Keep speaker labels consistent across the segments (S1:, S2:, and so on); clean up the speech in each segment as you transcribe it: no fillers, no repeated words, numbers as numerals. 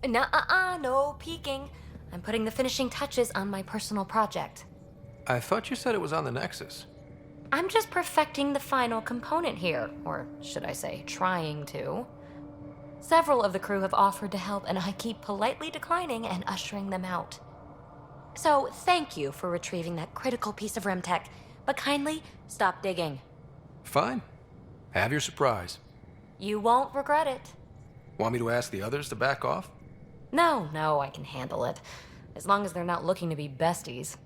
S1: Nuh-uh, no peeking. I'm putting the finishing touches on my personal project.
S2: I thought you said it was on the Nexus.
S1: I'm just perfecting the final component here, or should I say, trying to. Several of the crew have offered to help, and I keep politely declining and ushering them out. So, thank you for retrieving that critical piece of REM tech, but kindly stop digging.
S2: Fine. Have your surprise.
S1: You won't regret it.
S2: Want me to ask the others to back off?
S1: No, I can handle it. As long as they're not looking to be besties.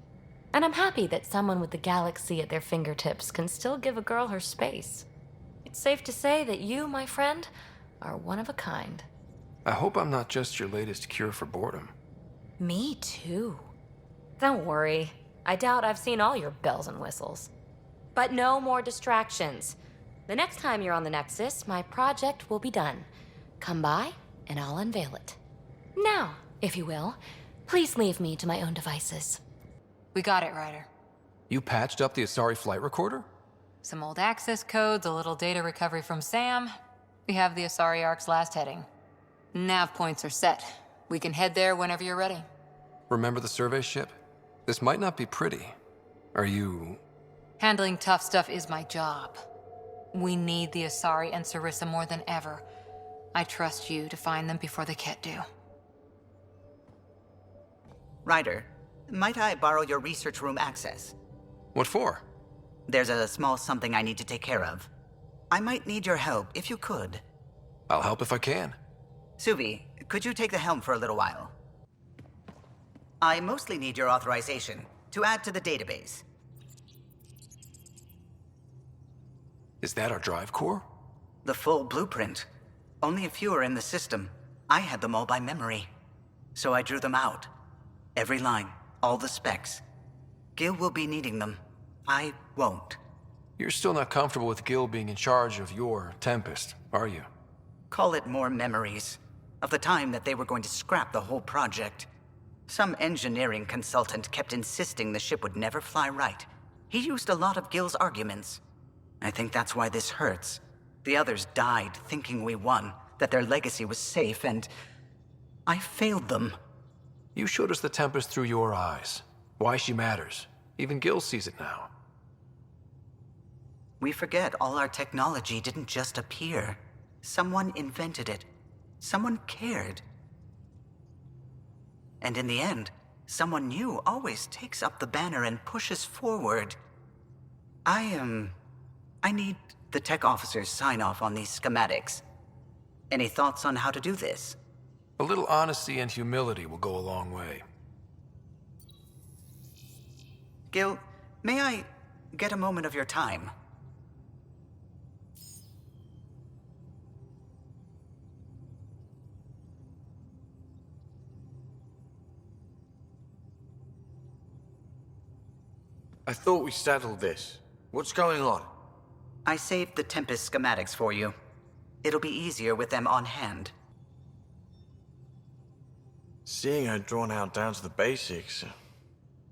S1: And I'm happy that someone with the galaxy at their fingertips can still give a girl her space. It's safe to say that you, my friend, are one of a kind.
S2: I hope I'm not just your latest cure for boredom.
S1: Me too. Don't worry. I doubt I've seen all your bells and whistles. But no more distractions. The next time you're on the Nexus, my project will be done. Come by, and I'll unveil it. Now, if you will, please leave me to my own devices.
S3: We got it, Ryder.
S2: You patched up the Asari flight recorder?
S3: Some old access codes, a little data recovery from Sam. We have the Asari Ark's last heading. Nav points are set. We can head there whenever you're ready.
S2: Remember the survey ship? This might not be pretty. Are you...
S3: Handling tough stuff is my job. We need the Asari and Sarissa more than ever. I trust you to find them before the Ket do.
S4: Ryder, might I borrow your research room access?
S2: What for?
S4: There's a small something I need to take care of. I might need your help, if you could.
S2: I'll help if I can.
S4: Suvi, could you take the helm for a little while? I mostly need your authorization to add to the database.
S2: Is that our drive core?
S4: The full blueprint. Only a few are in the system. I had them all by memory. So I drew them out. Every line, all the specs. Gil will be needing them. I won't.
S2: You're still not comfortable with Gil being in charge of your Tempest, are you?
S4: Call it more memories of the time that they were going to scrap the whole project. Some engineering consultant kept insisting the ship would never fly right. He used a lot of Gil's arguments. I think that's why this hurts. The others died thinking we won, that their legacy was safe, and I failed them.
S2: You showed us the Tempest through your eyes. Why she matters. Even Gil sees it now.
S4: We forget all our technology didn't just appear. Someone invented it. Someone cared. And in the end, someone new always takes up the banner and pushes forward. I need the tech officer's sign-off on these schematics. Any thoughts on how to do this?
S2: A little honesty and humility will go a long way.
S4: Gil, may I get a moment of your time?
S5: I thought we settled this. What's going on?
S4: I saved the Tempest schematics for you. It'll be easier with them on hand.
S5: Seeing her drawn out down to the basics,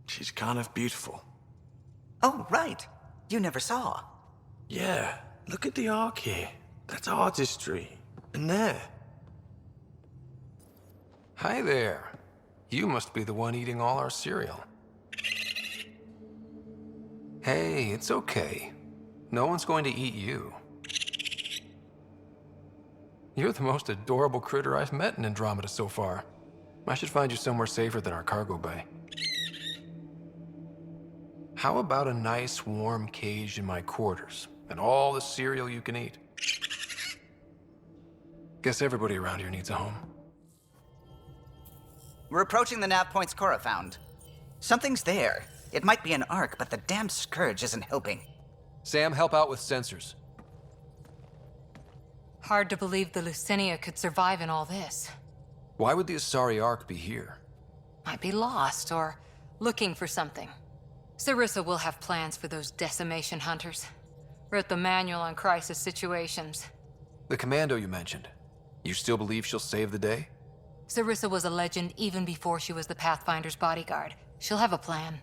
S5: she's kind of beautiful.
S4: Oh, right. You never saw.
S5: Yeah, look at the arc here. That's artistry. And there.
S2: Hi there. You must be the one eating all our cereal. Hey, it's okay. No one's going to eat you. You're the most adorable critter I've met in Andromeda so far. I should find you somewhere safer than our cargo bay. How about a nice warm cage in my quarters and all the cereal you can eat? Guess everybody around here needs a home.
S4: We're approaching the nav points Cora found. Something's there. It might be an arc, but the damn scourge isn't helping.
S2: Sam, help out with sensors.
S3: Hard to believe the Lucinia could survive in all this.
S2: Why would the Asari Ark be here?
S3: Might be lost or looking for something. Sarissa will have plans for those decimation hunters. Wrote the manual on crisis situations.
S2: The commando you mentioned. You still believe she'll save the day?
S3: Sarissa was a legend even before she was the Pathfinder's bodyguard. She'll have a plan.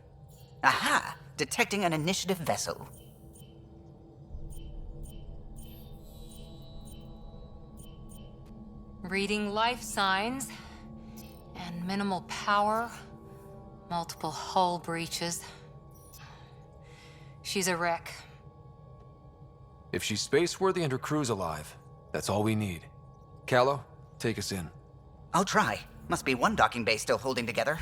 S4: Aha! Detecting an initiative vessel.
S3: Reading life signs. And minimal power, multiple hull breaches. She's a wreck.
S2: If she's space-worthy and her crew's alive, that's all we need. Callow, take us in.
S4: I'll try. Must be one docking bay still holding together.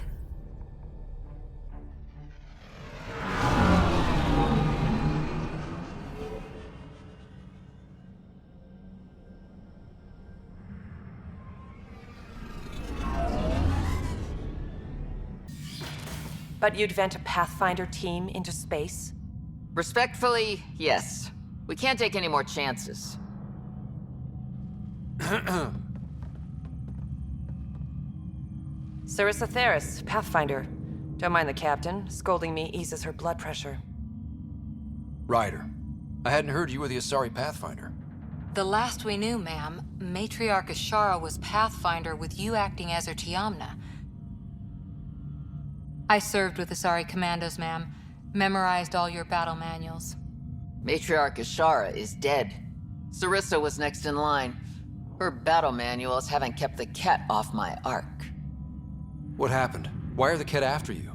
S6: But you'd vent a Pathfinder team into space?
S7: Respectfully, yes. We can't take any more chances.
S6: Sarissa Theris, Pathfinder. Don't mind the captain. Scolding me eases her blood pressure.
S2: Ryder, I hadn't heard you were the Asari Pathfinder.
S3: The last we knew, ma'am, Matriarch Ashara was Pathfinder with you acting as her Tiamna. I served with Asari Commandos, ma'am. Memorized all your battle manuals.
S7: Matriarch Ashara is dead. Sarissa was next in line. Her battle manuals haven't kept the cat off my ark.
S2: What happened? Why are the Ket after you?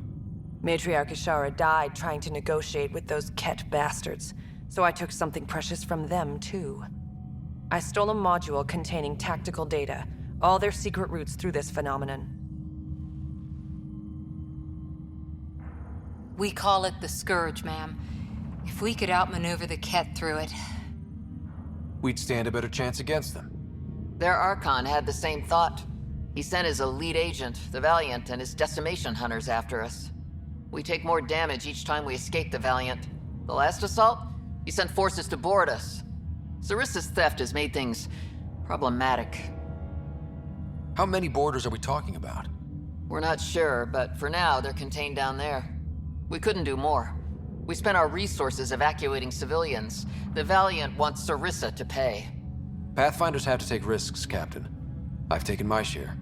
S6: Matriarch Ashara died trying to negotiate with those Ket bastards, so I took something precious from them, too. I stole a module containing tactical data, all their secret routes through this phenomenon.
S3: We call it the Scourge, ma'am. If we could outmaneuver the Ket through it.
S2: We'd stand a better chance against them.
S7: Their Archon had the same thought. He sent his elite agent, the Valiant, and his decimation hunters after us. We take more damage each time we escape the Valiant. The last assault, he sent forces to board us. Sarissa's theft has made things problematic.
S2: How many boarders are we talking about?
S7: We're not sure, but for now, they're contained down there. We couldn't do more. We spent our resources evacuating civilians. The Valiant wants Sarissa to pay.
S2: Pathfinders have to take risks, Captain. I've taken my share.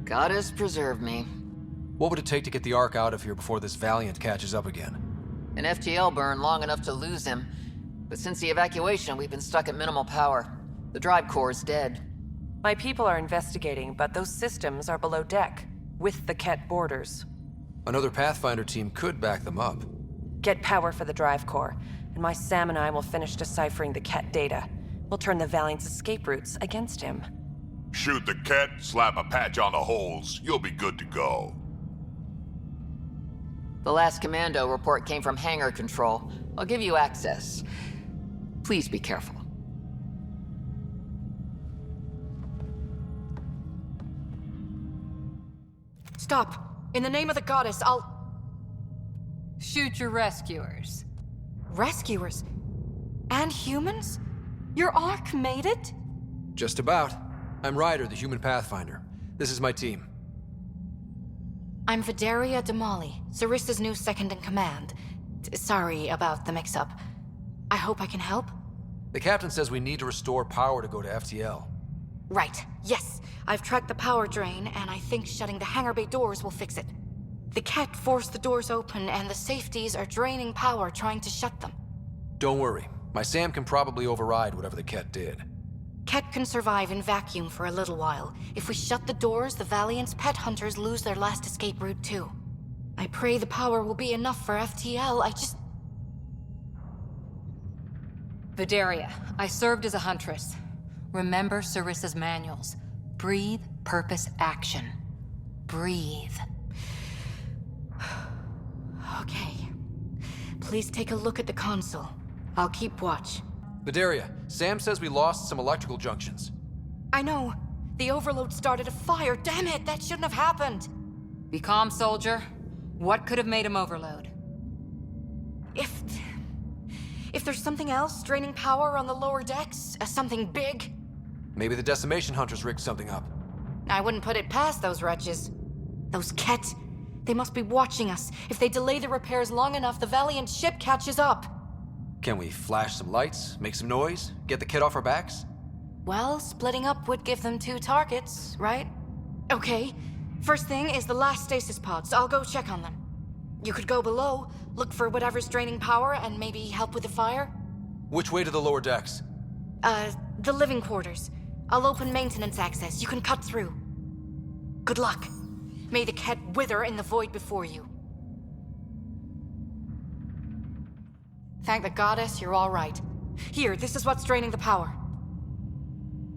S7: God has preserved me.
S2: What would it take to get the Ark out of here before this Valiant catches up again?
S7: An FTL burn long enough to lose him. But since the evacuation, we've been stuck at minimal power. The drive core is dead.
S6: My people are investigating, but those systems are below deck, with the Ket borders.
S2: Another Pathfinder team could back them up.
S6: Get power for the drive core, and my Sam and I will finish deciphering the Ket data. We'll turn the Valiant's escape routes against him.
S8: Shoot the cat, slap a patch on the holes. You'll be good to go.
S7: The last commando report came from hangar control. I'll give you access. Please be careful.
S9: Stop! In the name of the goddess, I'll...
S3: Shoot your rescuers.
S9: Rescuers? And humans? Your Ark made it?
S2: Just about. I'm Ryder, the human Pathfinder. This is my team.
S9: I'm Vidaria Damali, Sarissa's new second-in-command. Sorry about the mix-up. I hope I can help?
S2: The captain says we need to restore power to go to FTL.
S9: Right, yes. I've tracked the power drain, and I think shutting the hangar bay doors will fix it. The Ket forced the doors open, and the safeties are draining power trying to shut them.
S2: Don't worry. My Sam can probably override whatever the Ket did.
S9: Ket can survive in vacuum for a little while. If we shut the doors, the Valiant's pet hunters lose their last escape route too. I pray the power will be enough for FTL,
S3: Vidaria, I served as a huntress. Remember Sarissa's manuals. Breathe, purpose, action. Breathe.
S9: Okay. Please take a look at the console. I'll keep watch.
S2: Vidaria, Sam says we lost some electrical junctions.
S9: I know. The overload started a fire. Damn it, that shouldn't have happened.
S3: Be calm, soldier. What could have made him overload?
S9: If there's something else draining power on the lower decks, something big,
S2: Maybe the decimation hunters rigged something up.
S9: I wouldn't put it past those wretches. Those Ket, they must be watching us. If they delay the repairs long enough, the Valiant ship catches up.
S2: Can we flash some lights, make some noise, get the Ket off our backs?
S9: Well, splitting up would give them 2 targets, right? Okay. First thing is the last stasis pods. I'll go check on them. You could go below, look for whatever's draining power, and maybe help with the fire?
S2: Which way to the lower decks?
S9: The living quarters. I'll open maintenance access. You can cut through. Good luck. May the Ket wither in the void before you. Thank the goddess you're all right. Here, this is what's draining the power.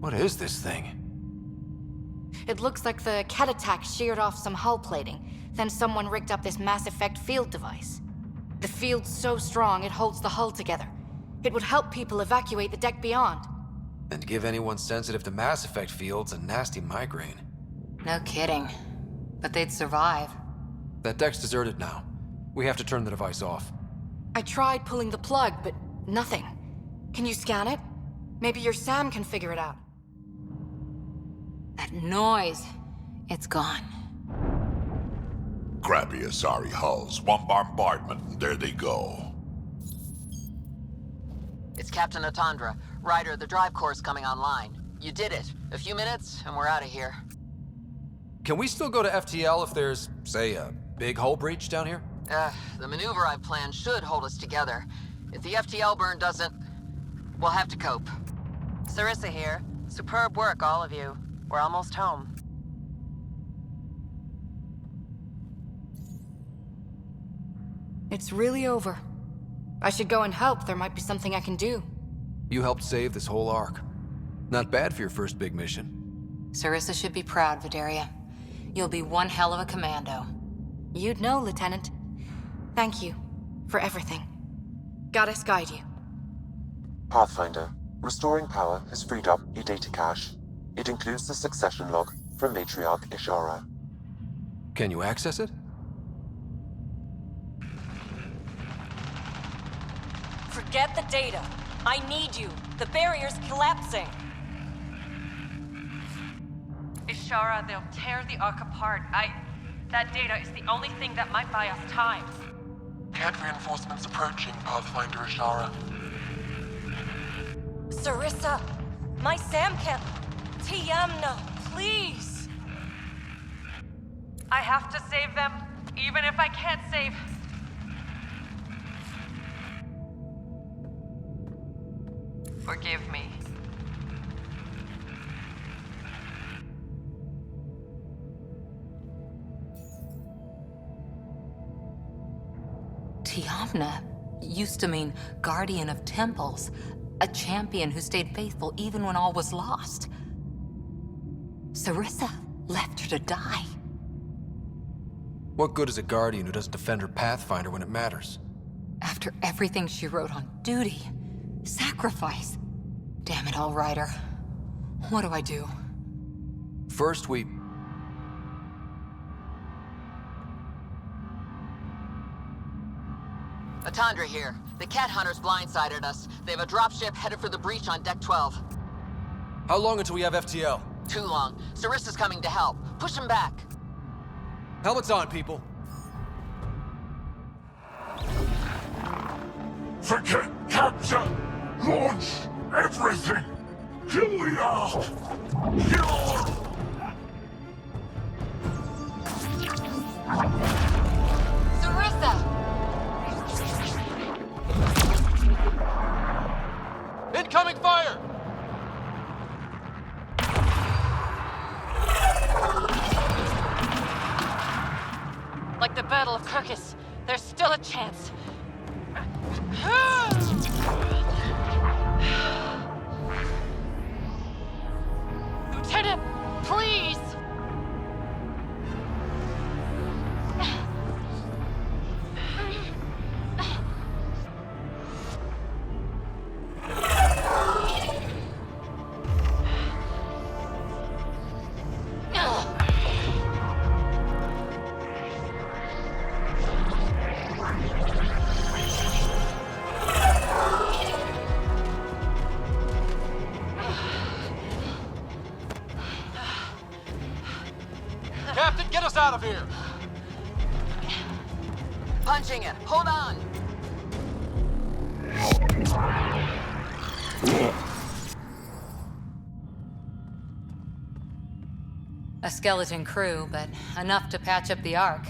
S2: What is this thing?
S9: It looks like the Ket attack sheared off some hull plating, then someone rigged up this Mass Effect field device. The field's so strong it holds the hull together. It would help people evacuate the deck beyond.
S2: And give anyone sensitive to Mass Effect fields a nasty migraine.
S3: No kidding. But they'd survive.
S2: That deck's deserted now. We have to turn the device off.
S9: I tried pulling the plug, but nothing. Can you scan it? Maybe your Sam can figure it out.
S3: That noise. It's gone.
S8: Crappy Asari hulls. One bombardment, and there they go.
S7: It's Captain Atandra. Ryder, the drive core's coming online. You did it. A few minutes, and we're out of here.
S2: Can we still go to FTL if there's, say, a big hull breach down here?
S7: The maneuver I've planned should hold us together. If the FTL burn doesn't, we'll have to cope. Sarissa here. Superb work, all of you. We're almost home.
S9: It's really over. I should go and help. There might be something I can do.
S2: You helped save this whole arc. Not bad for your first big mission.
S3: Sarissa should be proud, Vidaria. You'll be one hell of a commando.
S9: You'd know, Lieutenant. Thank you for everything. Goddess guide you.
S10: Pathfinder, restoring power has freed up your data cache. It includes the succession log from Matriarch Ishara.
S2: Can you access it?
S11: Forget the data. I need you. The barrier's collapsing. Ishara, they'll tear the Ark apart. That data is the only thing that might buy us time.
S10: Cat reinforcements approaching, Pathfinder Ishara.
S11: Sarissa, my Sam can't... Tiamna, please! I have to save them, even if I can't save... Forgive me.
S3: Tiamna used to mean guardian of temples, a champion who stayed faithful even when all was lost. Sarissa left her to die.
S2: What good is a guardian who doesn't defend her Pathfinder when it matters?
S3: After everything she wrote on duty, sacrifice. Damn it all, Ryder. What do I do?
S2: First, we...
S7: Atandra here. The Cat Hunters blindsided us. They have a dropship headed for the breach on Deck 12.
S2: How long until we have FTL?
S7: Too long. Sarissa's coming to help. Push him back.
S2: Helmets on, people.
S8: Forget capture! Launch everything! Kill the Ark! Kill!
S3: Sarissa!
S2: Incoming fire!
S11: Like the Battle of Kirkus, there's still a chance. Lieutenant, please!
S2: Captain, get us out of here!
S7: Punching it. Hold on.
S3: A skeleton crew, but enough to patch up the Ark.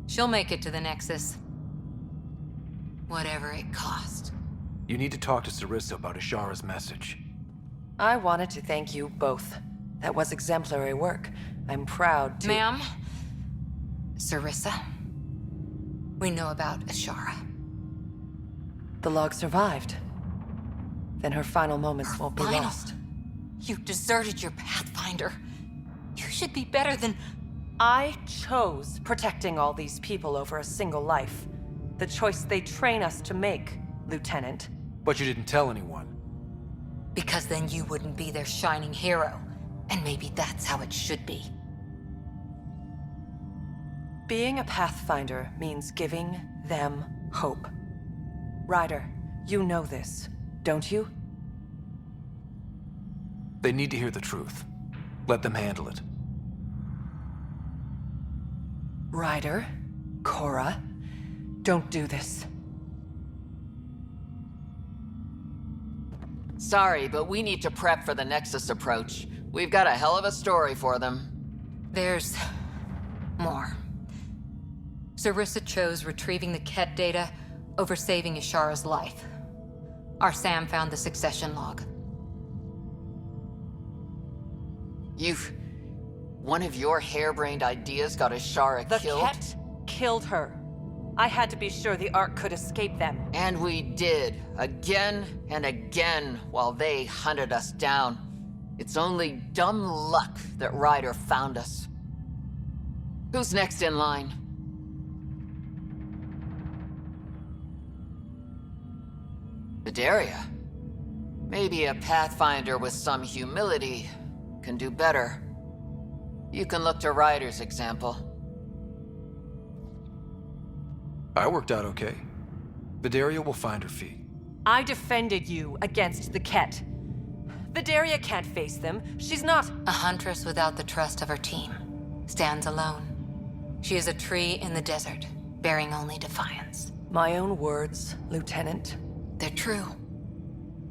S3: She'll make it to the Nexus. Whatever it cost.
S2: You need to talk to Sarissa about Ishara's message.
S6: I wanted to thank you both. That was exemplary work. I'm proud to...
S3: Ma'am, Sarissa. We know about Ashara.
S6: The log survived. Then her final moments won't be
S3: Final?
S6: lost.
S3: You deserted your Pathfinder. You should be better than...
S6: I chose protecting all these people over a single life. The choice they train us to make, Lieutenant.
S2: But you didn't tell anyone.
S3: Because then you wouldn't be their shining hero. And maybe that's how it should be.
S6: Being a Pathfinder means giving them hope. Ryder, you know this, don't you?
S2: They need to hear the truth. Let them handle it.
S6: Ryder, Cora, don't do this.
S7: Sorry, but we need to prep for the Nexus approach. We've got a hell of a story for them.
S3: There's... more. Sarissa chose retrieving the Ket data over saving Ishara's life. Our Sam found the succession log.
S7: One of your harebrained ideas got Ishara killed?
S6: The Ket killed her. I had to be sure the Ark could escape them.
S7: And we did, again and again, while they hunted us down. It's only dumb luck that Ryder found us. Who's next in line? Vidaria. Maybe a Pathfinder with some humility can do better. You can look to Ryder's example.
S2: I worked out okay. Vidaria will find her feet.
S6: I defended you against the Ket. Vidaria can't face them. She's not...
S3: A huntress without the trust of her team. Stands alone. She is a tree in the desert, bearing only defiance.
S6: My own words, Lieutenant.
S3: They're true,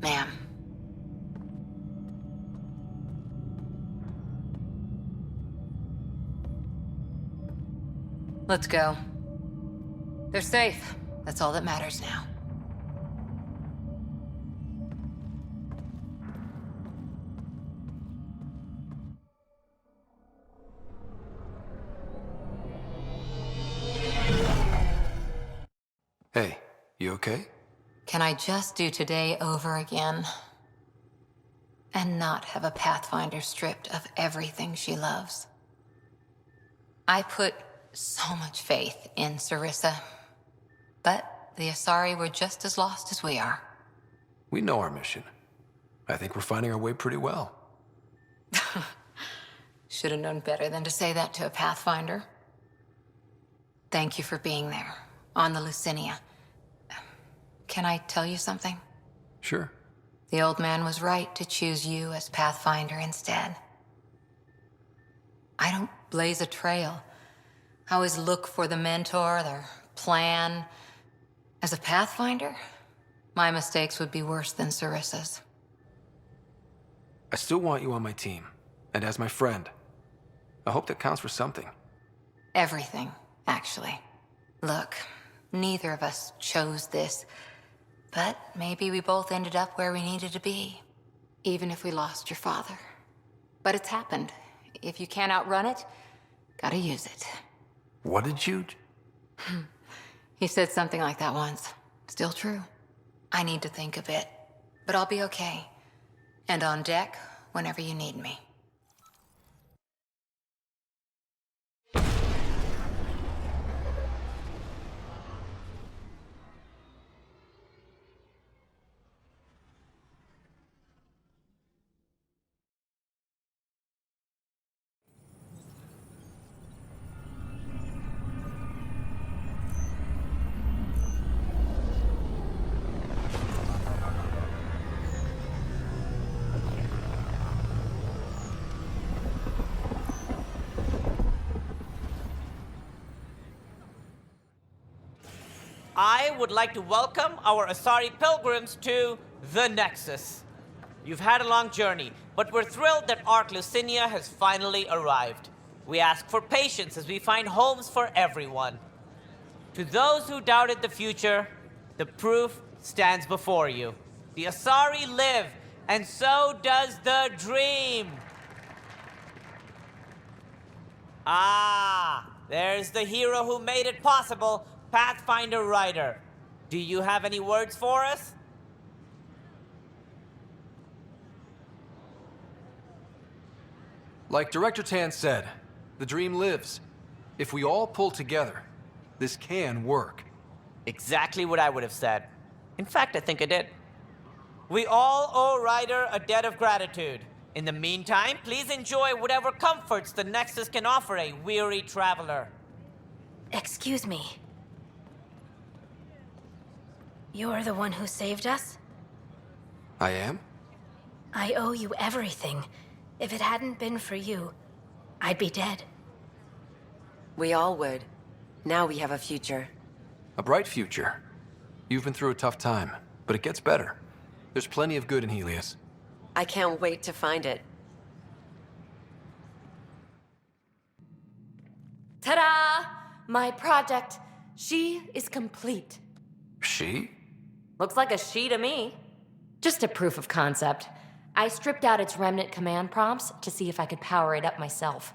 S3: ma'am. Let's go. They're safe. That's all that matters now.
S2: Hey, you okay?
S3: Can I just do today over again? And not have a Pathfinder stripped of everything she loves? I put so much faith in Sarissa, but the Asari were just as lost as we are.
S2: We know our mission. I think we're finding our way pretty well.
S3: Should have known better than to say that to a Pathfinder. Thank you for being there, on the Lucinia. Can I tell you something?
S2: Sure.
S3: The old man was right to choose you as Pathfinder instead. I don't blaze a trail. I always look for the mentor, their plan. As a Pathfinder, my mistakes would be worse than Sarissa's.
S2: I still want you on my team, and as my friend. I hope that counts for something.
S3: Everything, actually. Look, neither of us chose this, but maybe we both ended up where we needed to be, even if we lost your father. But it's happened. If you can't outrun it, gotta use it.
S2: What did you...
S3: He said something like that once. Still true. I need to think a bit, but I'll be okay. And on deck whenever you need me.
S12: I would like to welcome our Asari pilgrims to the Nexus. You've had a long journey, but we're thrilled that Ark Lucinia has finally arrived. We ask for patience as we find homes for everyone. To those who doubted the future, the proof stands before you. The Asari live, and so does the dream. Ah, there's the hero who made it possible, Pathfinder Ryder. Do you have any words for us?
S2: Like Director Tan said, the dream lives. If we all pull together, this can work.
S12: Exactly what I would have said. In fact, I think I did. We all owe Ryder a debt of gratitude. In the meantime, please enjoy whatever comforts the Nexus can offer a weary traveler.
S13: Excuse me. You're the one who saved us?
S2: I am?
S13: I owe you everything. If it hadn't been for you, I'd be dead.
S6: We all would. Now we have a future.
S2: A bright future. You've been through a tough time, but it gets better. There's plenty of good in Helios.
S6: I can't wait to find it.
S1: Ta-da! My project, she is complete.
S2: She?
S1: Looks like a she to me. Just a proof of concept. I stripped out its remnant command prompts to see if I could power it up myself.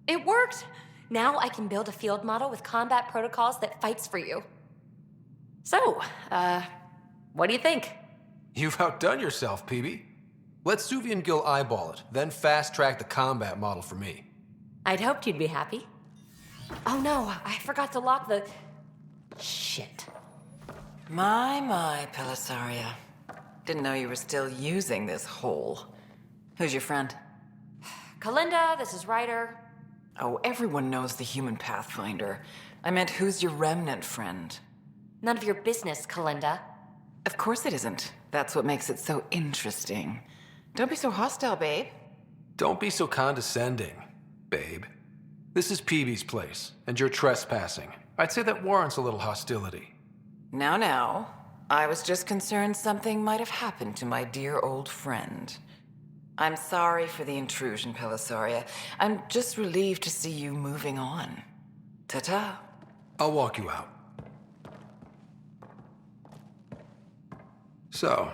S1: It worked! Now I can build a field model with combat protocols that fights for you. So, what do you think?
S2: You've outdone yourself, PB. Let Suvi and Gil eyeball it, then fast-track the combat model for me.
S1: I'd hoped you'd be happy. Oh no, I forgot to lock the... Shit.
S6: My, Pelisaria. Didn't know you were still using this hole. Who's your friend?
S1: Kalinda, this is Ryder.
S6: Oh, everyone knows the human Pathfinder. I meant, who's your remnant friend?
S1: None of your business, Kalinda.
S6: Of course it isn't. That's what makes it so interesting. Don't be so hostile, babe.
S2: Don't be so condescending, babe. This is PB's place, and you're trespassing. I'd say that warrants a little hostility.
S6: Now. I was just concerned something might have happened to my dear old friend. I'm sorry for the intrusion, Pelisaria. I'm just relieved to see you moving on. Ta-ta.
S2: I'll walk you out. So,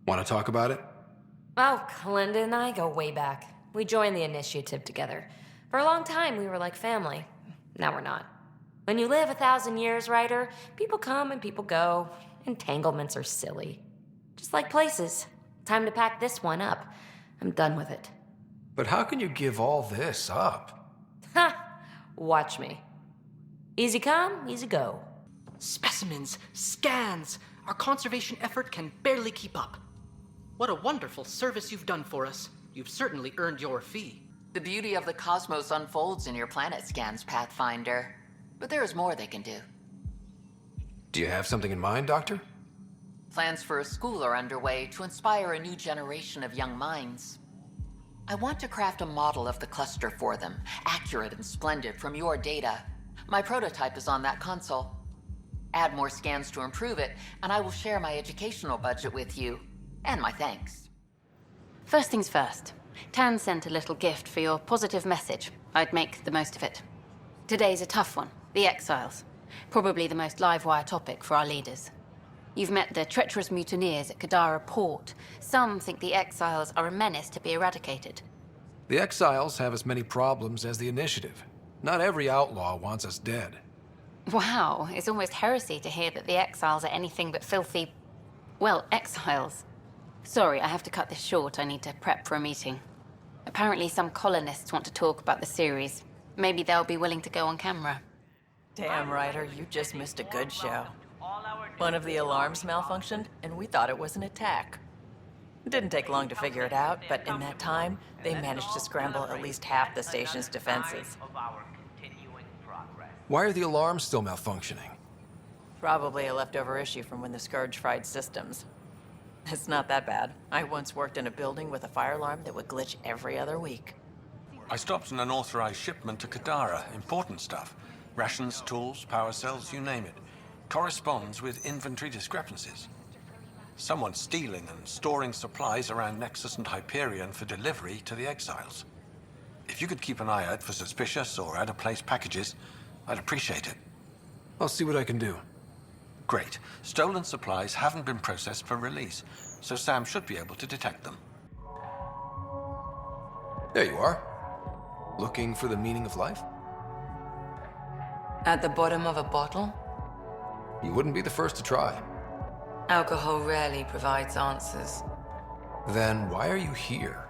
S2: want to talk about it?
S1: Oh, Kalinda and I go way back. We joined the initiative together. For a long time, we were like family. Now we're not. When you live 1,000 years, Ryder, people come and people go. Entanglements are silly. Just like places. Time to pack this one up. I'm done with it.
S2: But how can you give all this up?
S1: Ha! Watch me. Easy come, easy go.
S14: Specimens, scans. Our conservation effort can barely keep up. What a wonderful service you've done for us. You've certainly earned your fee.
S7: The beauty of the cosmos unfolds in your planet scans, Pathfinder. But there is more they can do.
S2: Do you have something in mind, Doctor?
S7: Plans for a school are underway to inspire a new generation of young minds. I want to craft a model of the cluster for them, accurate and splendid from your data. My prototype is on that console. Add more scans to improve it, and I will share my educational budget with you, and my thanks.
S9: First things first. Tan sent a little gift for your positive message. I'd make the most of it. Today's a tough one. The Exiles. Probably the most live-wire topic for our leaders. You've met the treacherous mutineers at Kadara Port. Some think the Exiles are a menace to be eradicated.
S2: The Exiles have as many problems as the Initiative. Not every outlaw wants us dead.
S9: Wow, it's almost heresy to hear that the Exiles are anything but filthy... well, exiles. Sorry, I have to cut this short. I need to prep for a meeting. Apparently some colonists want to talk about the series. Maybe they'll be willing to go on camera.
S15: Damn, Ryder, you just missed a good show. One of the alarms malfunctioned, and we thought it was an attack. It didn't take long to figure it out, but in that time, they managed to scramble at least half the station's defenses.
S2: Why are the alarms still malfunctioning?
S15: Probably a leftover issue from when the Scourge fried systems. It's not that bad. I once worked in a building with a fire alarm that would glitch every other week.
S16: I stopped an unauthorized shipment to Kadara. Important stuff. Rations, tools, power cells, you name it. Corresponds with inventory discrepancies. Someone's stealing and storing supplies around Nexus and Hyperion for delivery to the Exiles. If you could keep an eye out for suspicious or out-of-place packages, I'd appreciate it.
S2: I'll see what I can do.
S16: Great. Stolen supplies haven't been processed for release, so Sam should be able to detect them.
S2: There you are. Looking for the meaning of life?
S3: At the bottom of a bottle?
S2: You wouldn't be the first to try.
S3: Alcohol rarely provides answers.
S2: Then why are you here?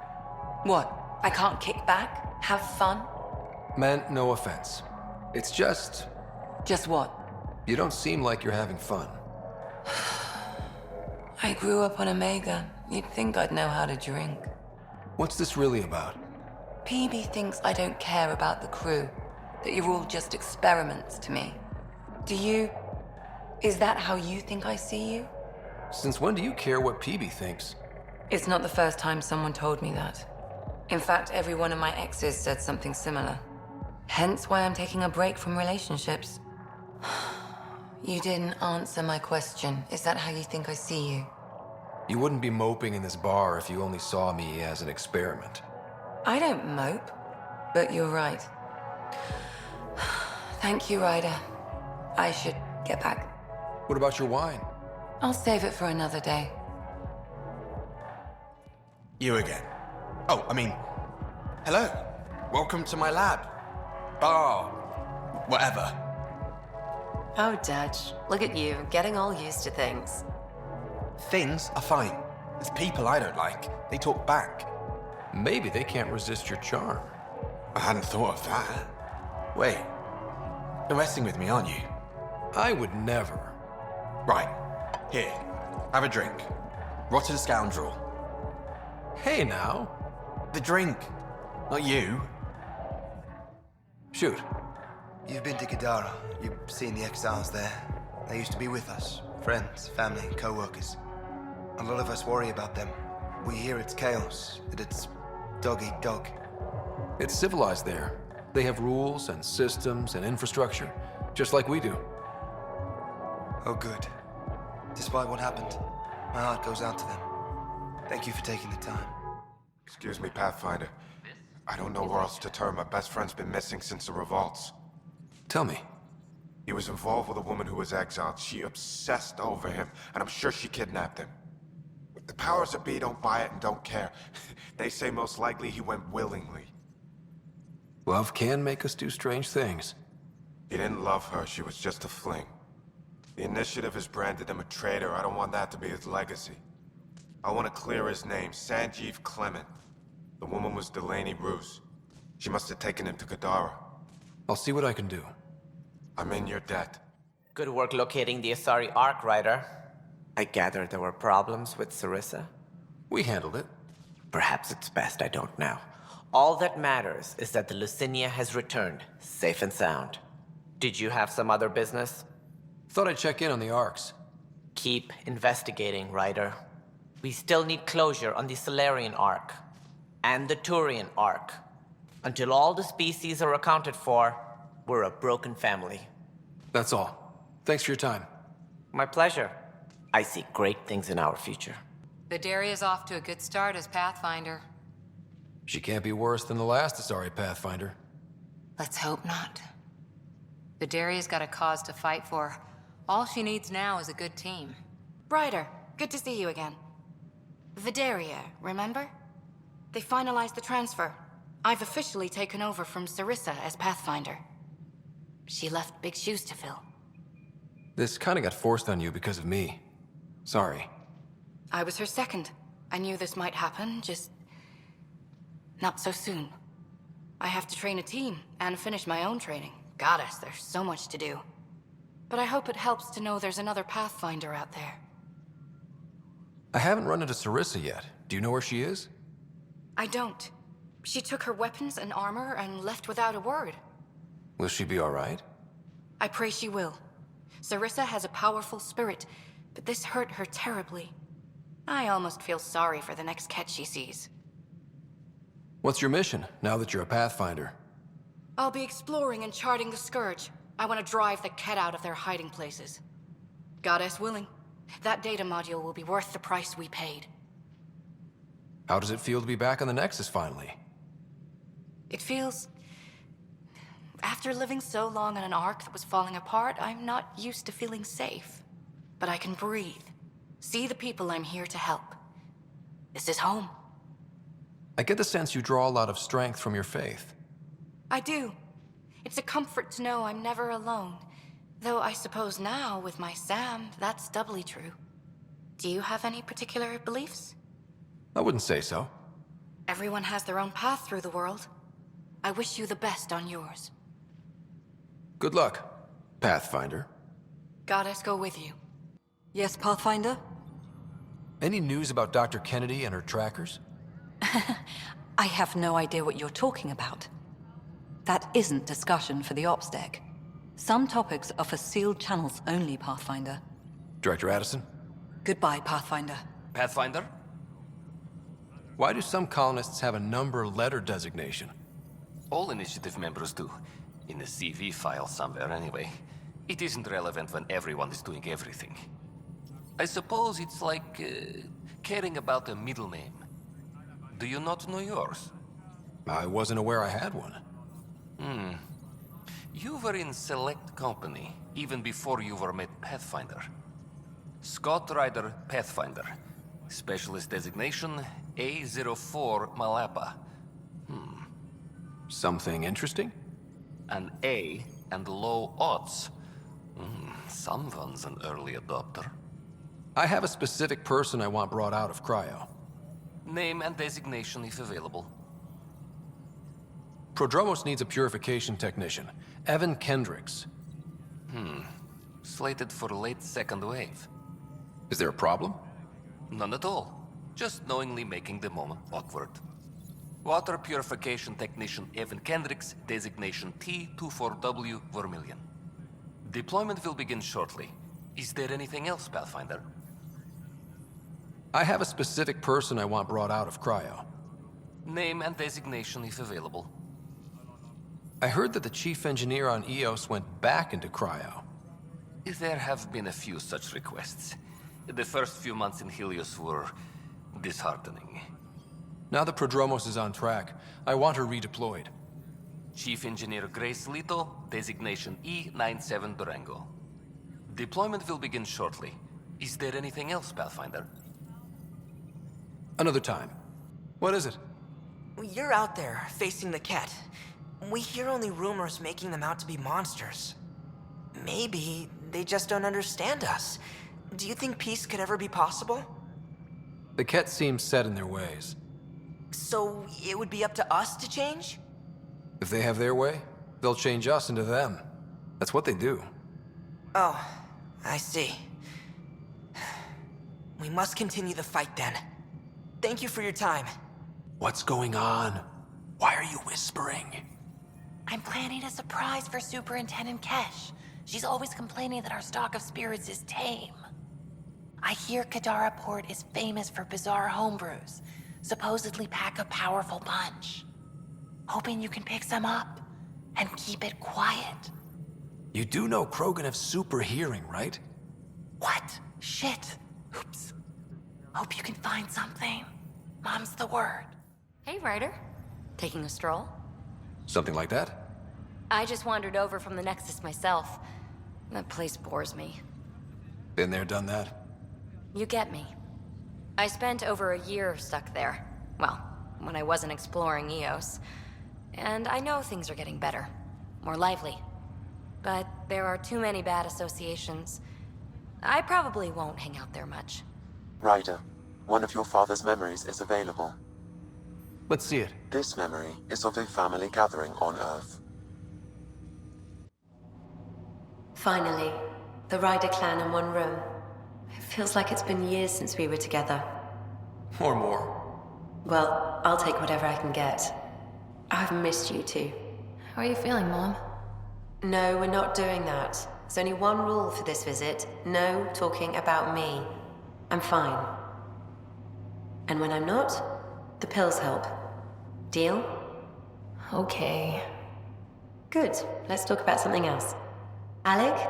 S3: What? I can't kick back? Have fun?
S2: Meant no offense. It's just...
S3: Just what?
S2: You don't seem like you're having fun.
S3: I grew up on Omega. You'd think I'd know how to drink.
S2: What's this really about?
S3: PB thinks I don't care about the crew. That you're all just experiments to me. Do you... Is that how you think I see you?
S2: Since when do you care what PB thinks?
S3: It's not the first time someone told me that. In fact, every one of my exes said something similar. Hence why I'm taking a break from relationships. You didn't answer my question. Is that how you think I see you?
S2: You wouldn't be moping in this bar if you only saw me as an experiment.
S3: I don't mope, but you're right. Thank you, Ryder. I should get back.
S2: What about your wine?
S3: I'll save it for another day.
S17: You again. Oh, I mean, hello. Welcome to my lab. Bar. Whatever.
S18: Oh, Dutch. Look at you, getting all used to things.
S17: Things are fine. It's people I don't like. They talk back.
S2: Maybe they can't resist your charm.
S17: I hadn't thought of that. Wait. You're messing with me, aren't you?
S2: I would never.
S17: Right. Here. Have a drink. Rotten scoundrel.
S2: Hey now.
S17: The drink. Not you.
S2: Shoot.
S19: You've been to Kadara. You've seen the exiles there. They used to be with us. Friends, family, co-workers. A lot of us worry about them. We hear it's chaos, that it's dog-eat-dog.
S2: It's civilized there. They have rules and systems and infrastructure, just like we do.
S19: Oh, good. Despite what happened, my heart goes out to them. Thank you for taking the time.
S10: Excuse me, Pathfinder. I don't know where else to turn. My best friend's been missing since the revolts.
S2: Tell me.
S10: He was involved with a woman who was exiled. She obsessed over him, and I'm sure she kidnapped him. The powers that be don't buy it and don't care. They say most likely he went willingly.
S2: Love can make us do strange things.
S10: He didn't love her. She was just a fling. The Initiative has branded him a traitor. I don't want that to be his legacy. I want to clear his name, Sanjeev Clement. The woman was Delaney Roos. She must have taken him to Kadara.
S2: I'll see what I can do.
S10: I'm in your debt.
S12: Good work locating the Asari Ark, Ryder.
S20: I gather there were problems with Sarissa?
S2: We handled it.
S20: Perhaps it's best I don't know.
S12: All that matters is that the Lucinia has returned, safe and sound. Did you have some other business?
S2: Thought I'd check in on the Arks.
S12: Keep investigating, Ryder. We still need closure on the Solarian Ark and the Turian Ark. Until all the species are accounted for, we're a broken family.
S2: That's all. Thanks for your time.
S12: My pleasure. I see great things in our future.
S3: Vidaria's off to a good start as Pathfinder.
S2: She can't be worse than the last Asari Pathfinder.
S3: Let's hope not. Vidaria's got a cause to fight for. All she needs now is a good team.
S9: Ryder, good to see you again. Vidaria, remember? They finalized the transfer. I've officially taken over from Sarissa as Pathfinder. She left big shoes to fill.
S2: This kinda got forced on you because of me. Sorry.
S9: I was her second. I knew this might happen, just... not so soon. I have to train a team and finish my own training. Goddess, there's so much to do. But I hope it helps to know there's another Pathfinder out there.
S2: I haven't run into Sarissa yet. Do you know where she is?
S9: I don't. She took her weapons and armor and left without a word.
S2: Will she be alright?
S9: I pray she will. Sarissa has a powerful spirit, but this hurt her terribly. I almost feel sorry for the next Ket she sees.
S2: What's your mission, now that you're a Pathfinder?
S9: I'll be exploring and charting the Scourge. I want to drive the Ket out of their hiding places. Goddess willing, that data module will be worth the price we paid.
S2: How does it feel to be back on the Nexus finally?
S9: It feels... After living so long on an Ark that was falling apart, I'm not used to feeling safe. But I can breathe. See the people I'm here to help. This is home.
S2: I get the sense you draw a lot of strength from your faith.
S9: I do. It's a comfort to know I'm never alone. Though I suppose now, with my Sam, that's doubly true. Do you have any particular beliefs?
S2: I wouldn't say so.
S9: Everyone has their own path through the world. I wish you the best on yours.
S2: Good luck, Pathfinder.
S9: Goddess go with you.
S21: Yes, Pathfinder?
S2: Any news about Dr. Kennedy and her trackers?
S21: I have no idea what you're talking about. That isn't discussion for the ops deck. Some topics are for sealed channels only, Pathfinder.
S2: Director Addison?
S21: Goodbye, Pathfinder.
S22: Pathfinder?
S2: Why do some colonists have a number letter designation?
S22: All initiative members do. In a CV file somewhere, anyway. It isn't relevant when everyone is doing everything. I suppose it's like caring about a middle name. Do you not know yours?
S2: I wasn't aware I had one.
S22: You were in select company, even before you were made Pathfinder. Scott Ryder Pathfinder. Specialist designation, A04 Malapa.
S2: Something interesting?
S22: An A and low odds. Someone's an early adopter.
S2: I have a specific person I want brought out of cryo.
S22: Name and designation if available.
S2: Prodromos needs a purification technician. Evan Kendricks.
S22: Slated for late second wave.
S2: Is there a problem?
S22: None at all. Just knowingly making the moment awkward. Water Purification Technician Evan Kendricks, designation T24W Vermilion. Deployment will begin shortly. Is there anything else, Pathfinder?
S2: I have a specific person I want brought out of cryo.
S22: Name and designation if available.
S2: I heard that the chief engineer on EOS went back into cryo.
S22: There have been a few such requests. The first few months in Helios were disheartening.
S2: Now that Prodromos is on track, I want her redeployed.
S22: Chief Engineer Grace Lito, designation E97 Durango. Deployment will begin shortly. Is there anything else, Pathfinder?
S2: Another time. What is it?
S23: You're out there, facing the Ket. We hear only rumors making them out to be monsters. Maybe they just don't understand us. Do you think peace could ever be possible?
S2: The Ket seem set in their ways.
S23: So it would be up to us to change?
S2: If they have their way, they'll change us into them. That's what they do.
S23: Oh, I see. We must continue the fight then. Thank you for your time.
S2: What's going on? Why are you whispering?
S1: I'm planning a surprise for Superintendent Kesh. She's always complaining that our stock of spirits is tame. I hear Kadara Port is famous for bizarre homebrews. Supposedly pack a powerful punch. Hoping you can pick some up and keep it quiet.
S2: You do know Krogan have super hearing, right?
S1: What? Shit. Oops. Hope you can find something. Mom's the word. Hey, Ryder. Taking a stroll?
S2: Something like that?
S1: I just wandered over from the Nexus myself. That place bores me.
S2: Been there, done that.
S1: You get me. I spent over a year stuck there. Well, when I wasn't exploring EOS. And I know things are getting better. More lively. But there are too many bad associations. I probably won't hang out there much.
S24: Ryder, one of your father's memories is available.
S2: Let's see it.
S24: This memory is of a family gathering on Earth.
S18: Finally, the Ryder clan in one room. It feels like it's been years since we were together.
S2: Or more.
S18: Well, I'll take whatever I can get. I've missed you too.
S1: How are you feeling, Mom?
S18: No, we're not doing that. There's only one rule for this visit. No talking about me. I'm fine. And when I'm not, the pills help. Deal?
S1: Okay.
S18: Good. Let's talk about something else. Alec?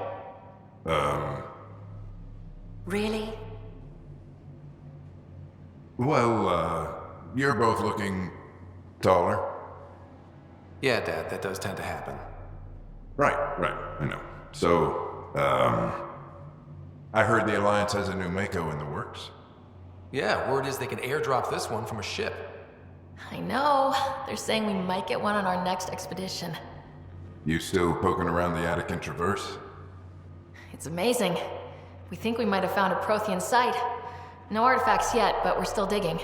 S18: Really?
S10: Well, you're both looking taller.
S2: Yeah, Dad, that does tend to happen.
S10: Right, I know. So, I heard the Alliance has a new Mako in the works.
S2: Yeah, word is they can airdrop this one from a ship.
S4: I know. They're saying we might get one on our next expedition.
S5: You still poking around the Attican Traverse?
S4: It's amazing. We think we might have found a Prothean site. No artifacts yet, but we're still digging.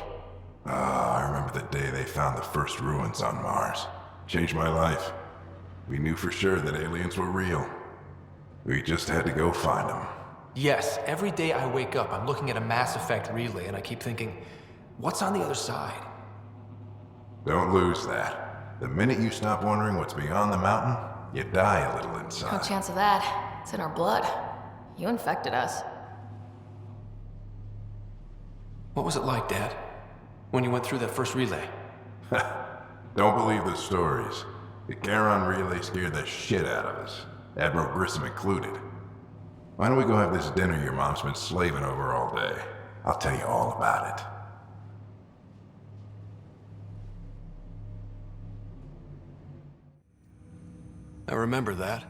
S5: Ah, I remember the day they found the first ruins on Mars. Changed my life. We knew for sure that aliens were real. We just had to go find them.
S2: Yes, every day I wake up, I'm looking at a Mass Effect relay and I keep thinking, what's on the other side?
S5: Don't lose that. The minute you stop wondering what's beyond the mountain, you die a little
S4: No
S5: inside.
S4: chance of that. It's in our blood. You infected us.
S2: What was it like, Dad? When you went through that first relay?
S5: Don't believe the stories. The Charon relay scared the shit out of us. Admiral Grissom included. Why don't we go have this dinner your mom's been slaving over all day? I'll tell you all about it.
S2: I remember that.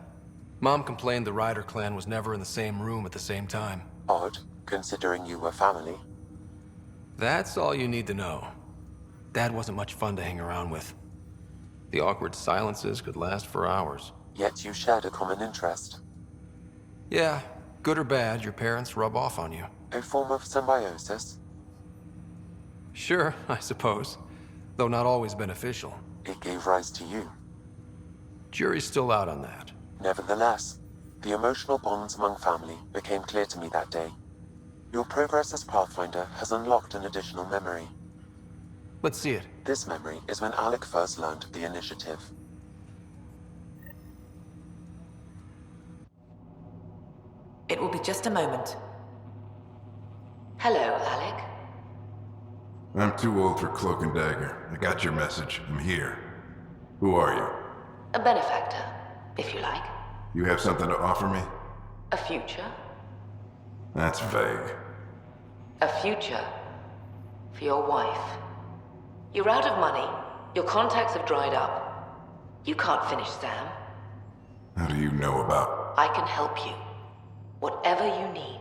S2: Mom complained the Ryder clan was never in the same room at the same time.
S24: Odd, considering you were family.
S2: That's all you need to know. Dad wasn't much fun to hang around with. The awkward silences could last for hours.
S24: Yet you shared a common interest.
S2: Yeah, good or bad, your parents rub off on you.
S24: A form of symbiosis.
S2: Sure, I suppose. Though not always beneficial.
S24: It gave rise to you.
S2: Jury's still out on that.
S24: Nevertheless, the emotional bonds among family became clear to me that day. Your progress as Pathfinder has unlocked an additional memory.
S2: Let's see it.
S24: This memory is when Alec first learned of the initiative.
S6: It will be just a moment.
S18: Hello, Alec.
S5: I'm too old for Cloak and Dagger. I got your message. I'm here. Who are you?
S18: A benefactor, if you like.
S5: You have something to offer me?
S18: A future.
S5: That's vague.
S18: A future. For your wife. You're out of money. Your contacts have dried up. You can't finish Sam.
S5: How do you know about?
S18: I can help you. Whatever you need.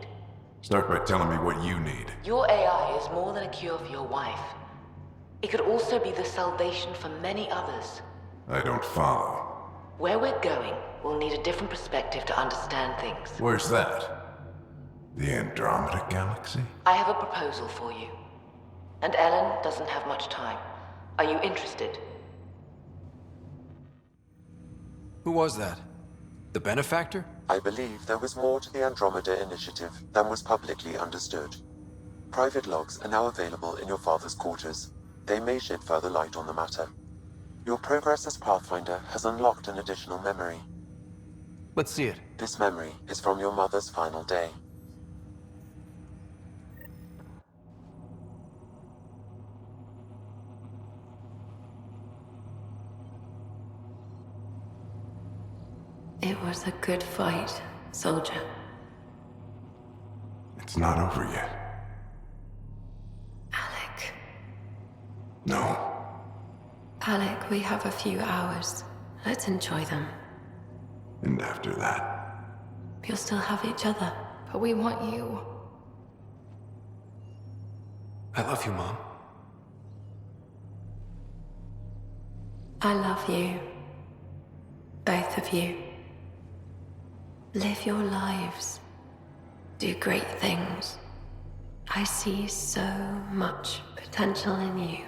S5: Start by telling me what you need.
S18: Your AI is more than a cure for your wife. It could also be the salvation for many others.
S5: I don't follow.
S18: Where we're going, we'll need a different perspective to understand things.
S5: Where's that? The Andromeda Galaxy?
S18: I have a proposal for you. And Ellen doesn't have much time. Are you interested?
S2: Who was that? The benefactor?
S24: I believe there was more to the Andromeda initiative than was publicly understood. Private logs are now available in your father's quarters. They may shed further light on the matter. Your progress as Pathfinder has unlocked an additional memory.
S2: Let's see it.
S24: This memory is from your mother's final day.
S18: It was a good fight, soldier.
S5: It's not over yet.
S18: Alec.
S5: No.
S18: Alec, we have a few hours. Let's enjoy them.
S5: And after that?
S18: We'll still have each other.
S4: But we want you.
S2: I love you, Mom.
S18: I love you. Both of you. Live your lives. Do great things. I see so much potential in you.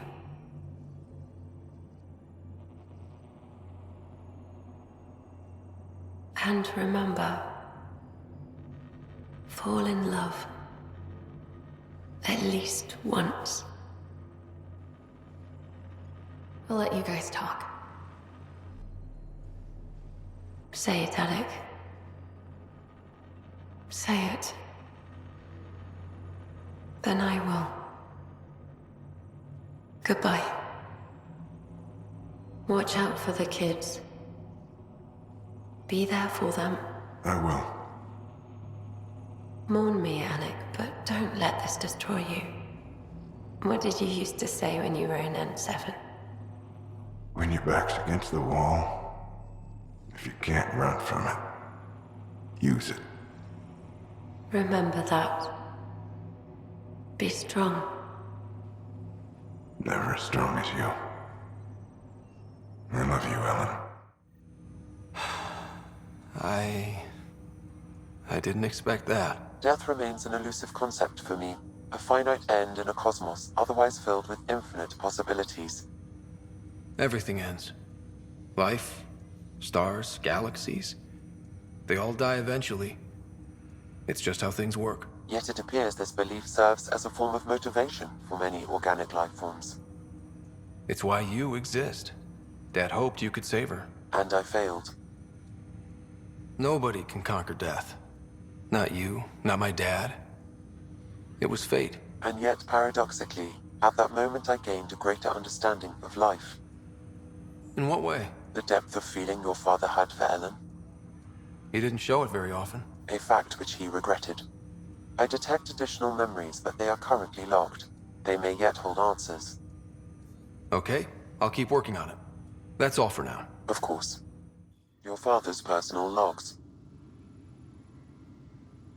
S18: And remember, fall in love. At least once.
S4: We'll let you guys talk.
S18: Say it, Alec. Say it. Then I will. Goodbye. Watch out for the kids. Be there for them.
S5: I will.
S18: Mourn me, Alec, but don't let this destroy you. What did you used to say when you were in N7?
S5: When your back's against the wall, if you can't run from it, use it.
S18: Remember that. Be strong.
S5: Never as strong as you. I love you, Ellen.
S2: I didn't expect that.
S24: Death remains an elusive concept for me, a finite end in a cosmos otherwise filled with infinite possibilities.
S2: Everything ends. Life, stars, galaxies. They all die eventually. It's just how things work.
S24: Yet it appears this belief serves as a form of motivation for many organic life forms.
S2: It's why you exist. Dad hoped you could save her.
S24: And I failed.
S2: Nobody can conquer death. Not you, not my dad. It was fate.
S24: And yet, paradoxically, at that moment I gained a greater understanding of life.
S2: In what way?
S24: The depth of feeling your father had for Ellen.
S2: He didn't show it very often.
S24: A fact which he regretted. I detect additional memories, but they are currently logged. They may yet hold answers.
S2: Okay, I'll keep working on it. That's all for now.
S24: Of course. Your father's personal logs.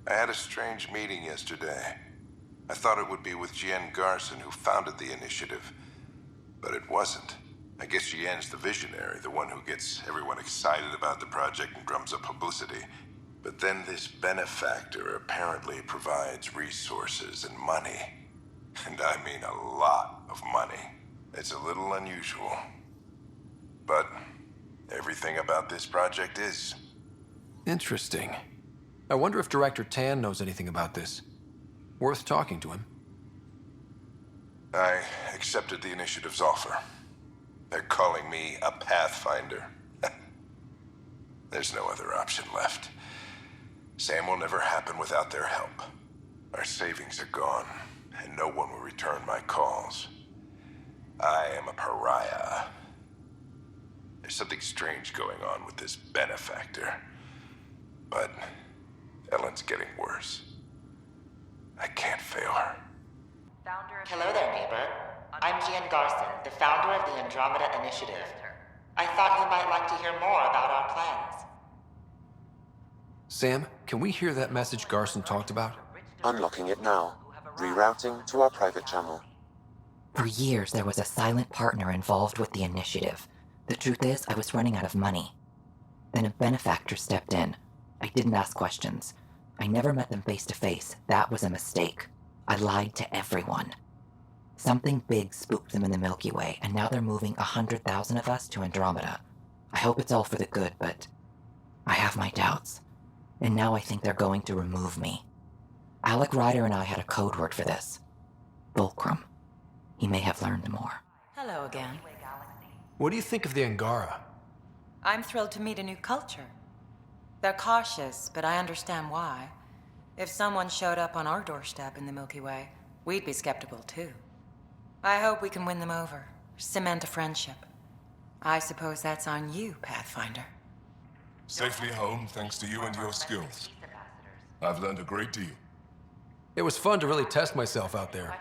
S5: I had a strange meeting yesterday. I thought it would be with Jien Garson, who founded the initiative. But it wasn't. I guess Jien's the visionary, the one who gets everyone excited about the project and drums up publicity. But then this benefactor apparently provides resources and money. And I mean a lot of money. It's a little unusual. But everything about this project is.
S2: Interesting. I wonder if Director Tan knows anything about this. Worth talking to him.
S5: I accepted the initiative's offer. They're calling me a Pathfinder. There's no other option left. Sam will never happen without their help. Our savings are gone, and no one will return my calls. I am a pariah. There's something strange going on with this benefactor. But Ellen's getting worse. I can't fail her.
S8: Hello there, neighbor. I'm Jien Garson, the founder of the Andromeda Initiative. I thought you might like to hear more about our plans.
S2: Sam, can we hear that message Garson talked about?
S24: Unlocking it now. Rerouting to our private channel.
S11: For years, there was a silent partner involved with the initiative. The truth is, I was running out of money. Then a benefactor stepped in. I didn't ask questions. I never met them face to face. That was a mistake. I lied to everyone. Something big spooked them in the Milky Way, and now they're moving 100,000 of us to Andromeda. I hope it's all for the good, but I have my doubts. And now I think they're going to remove me. Alec Ryder and I had a code word for this. Fulcrum. He may have learned more.
S21: Hello again.
S2: What do you think of the Angara?
S21: I'm thrilled to meet a new culture. They're cautious, but I understand why. If someone showed up on our doorstep in the Milky Way, we'd be skeptical too. I hope we can win them over, cement a friendship. I suppose that's on you, Pathfinder.
S13: Safely home thanks to you and your skills. I've learned a great deal.
S2: It was fun to really test myself out there.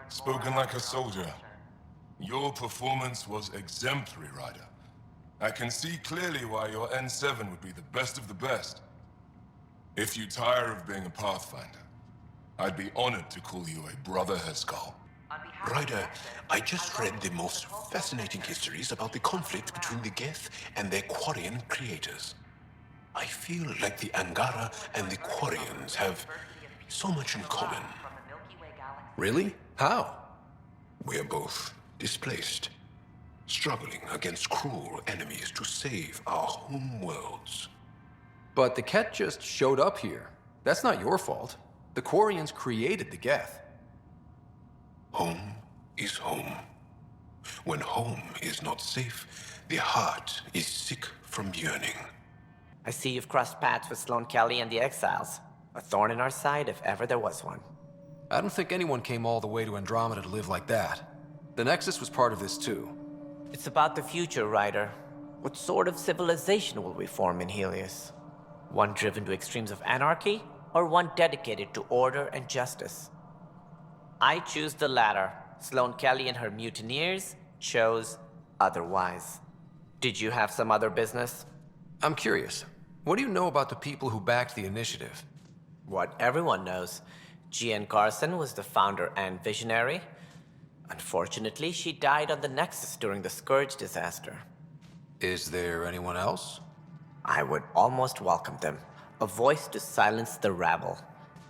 S13: Spoken like a soldier. Your performance was exemplary, Ryder. I can see clearly why your N7 would be the best of the best. If you tire of being a Pathfinder, I'd be honored to call you a Brother Heskal.
S14: Ryder, I just read the most fascinating histories about the conflict between the Geth and their Quarian creators. I feel like the Angara and the Quarians have so much in common.
S2: Really? How?
S14: We're both displaced, struggling against cruel enemies to save our home worlds.
S2: But the Ket just showed up here. That's not your fault. The Quarians created the Geth.
S14: Home is home. When home is not safe, the heart is sick from yearning.
S20: I see you've crossed paths with Sloane Kelly and the Exiles. A thorn in our side if ever there was one.
S2: I don't think anyone came all the way to Andromeda to live like that. The Nexus was part of this too.
S12: It's about the future, Ryder. What sort of civilization will we form in Helios? One driven to extremes of anarchy, or one dedicated to order and justice? I choose the latter. Sloane Kelly and her mutineers chose otherwise. Did you have some other business?
S2: I'm curious. What do you know about the people who backed the initiative?
S12: What everyone knows. Jien Garson was the founder and visionary.
S20: Unfortunately, she died on the Nexus during the Scourge disaster.
S2: Is there anyone else?
S20: I would almost welcome them. A voice to silence the rabble.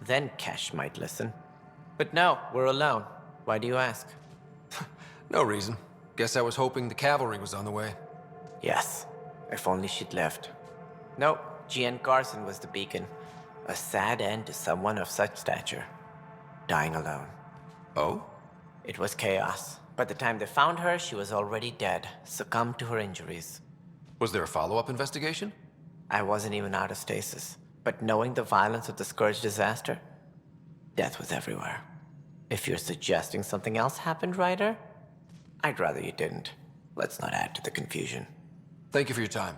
S20: Then Kesh might listen. But no, we're alone. Why do you ask?
S2: No reason. Guess I was hoping the cavalry was on the way.
S20: Yes, if only she'd left. Nope, Gian Garson was the beacon. A sad end to someone of such stature. Dying alone.
S2: Oh?
S20: It was chaos. By the time they found her, she was already dead, succumbed to her injuries.
S2: Was there a follow-up investigation?
S20: I wasn't even out of stasis. But knowing the violence of the Scourge disaster, death was everywhere. If you're suggesting something else happened, Ryder, I'd rather you didn't. Let's not add to the confusion.
S2: Thank you for your time.